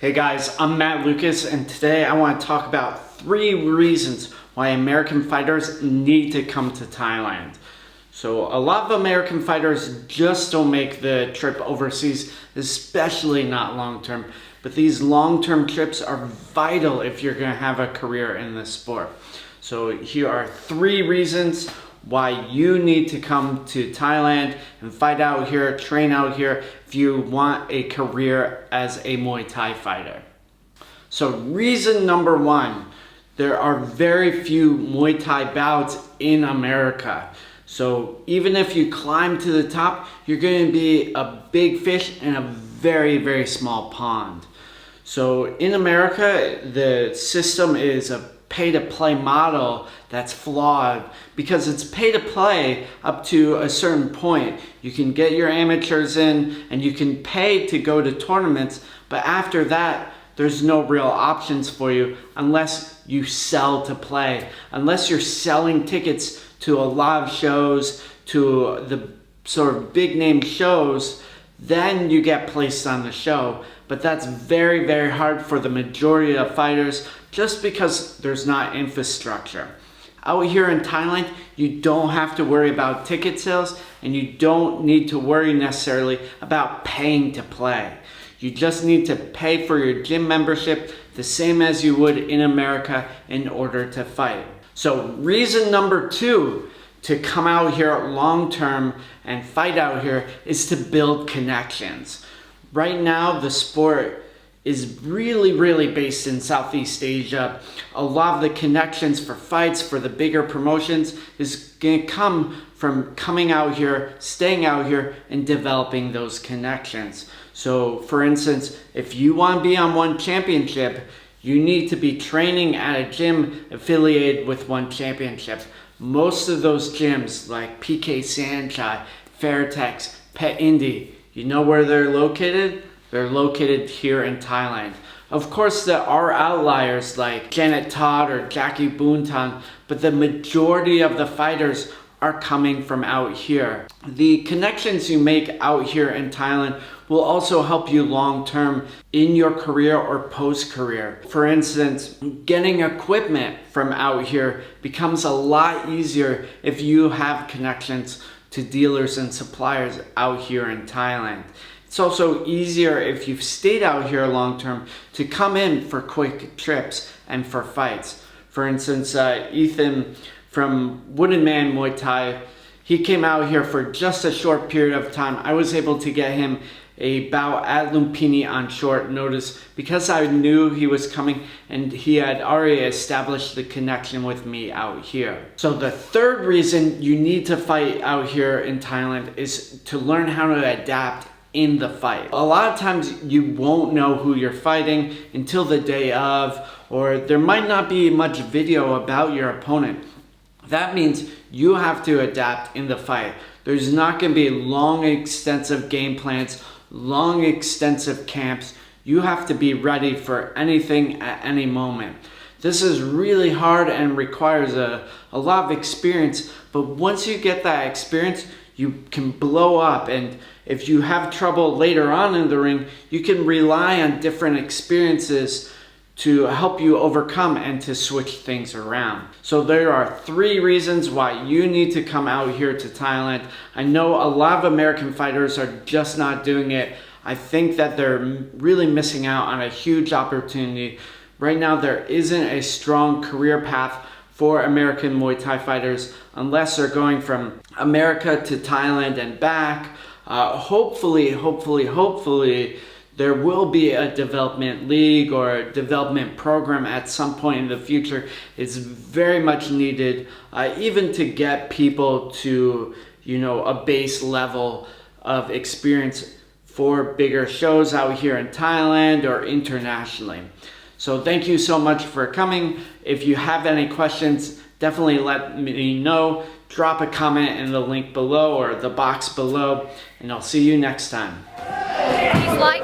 Hey guys, I'm Matt Lucas, and today I want to talk about 3 reasons why American fighters need to come to Thailand. So a lot of American fighters just don't make the trip overseas, especially not long-term. But these long-term trips are vital if you're going to have a career in this sport. So here are 3 reasons why you need to come to Thailand and fight out here, train out here if you want a career as a Muay Thai fighter. So reason number 1, there are very few Muay Thai bouts in America. So even if you climb to the top, you're going to be a big fish in a very, very small pond. So in America, the system is a pay-to-play model that's flawed because it's pay-to-play up to a certain point. You can get your amateurs in and you can pay to go to tournaments, but after that, there's no real options for you unless you sell to play. Unless you're selling tickets to a lot of shows, to the sort of big name shows, then you get placed on the show. But that's very, very hard for the majority of fighters just because there's not infrastructure. Out here in Thailand, you don't have to worry about ticket sales and you don't need to worry necessarily about paying to play. You just need to pay for your gym membership the same as you would in America in order to fight. So reason number 2 to come out here long term and fight out here is to build connections. Right now, the sport is really based in Southeast Asia. A lot of the connections for fights, for the bigger promotions, is going to come from coming out here, staying out here, and developing those connections. So, for instance, if you want to be on one championship, you need to be training at a gym affiliated with one championship. Most of those gyms, like PK Sanchai, Fairtex, Pet Indy, you know where they're located? They're located here in Thailand. Of course, there are outliers like Janet Todd or Jackie Boonton, but the majority of the fighters are coming from out here. The connections you make out here in Thailand will also help you long term in your career or post-career. For instance, getting equipment from out here becomes a lot easier if you have connections to dealers and suppliers out here in Thailand. It's also easier if you've stayed out here long term to come in for quick trips and for fights. For instance, Ethan from Wooden Man Muay Thai, he came out here for just a short period of time. I was able to get him a bout at Lumpini on short notice because I knew he was coming and he had already established the connection with me out here. So the third reason you need to fight out here in Thailand is to learn how to adapt in the fight. A lot of times you won't know who you're fighting until the day of, or there might not be much video about your opponent. That means you have to adapt in the fight. There's not going to be long, extensive game plans, long, extensive camps. You have to be ready for anything at any moment. This is really hard and requires a lot of experience, but once you get that experience, you can blow up, and if you have trouble later on in the ring, you can rely on different experiences to help you overcome and to switch things around. So there are 3 reasons why you need to come out here to Thailand. I know a lot of American fighters are just not doing it. I think that they're really missing out on a huge opportunity. Right now, there isn't a strong career path for American Muay Thai fighters unless they're going from America to Thailand and back. Hopefully, there will be a development league or a development program at some point in the future. It's very much needed, even to get people to, a base level of experience for bigger shows out here in Thailand or internationally. So thank you so much for coming. If you have any questions, definitely let me know. Drop a comment in the link below or the box below, and I'll see you next time. Please like,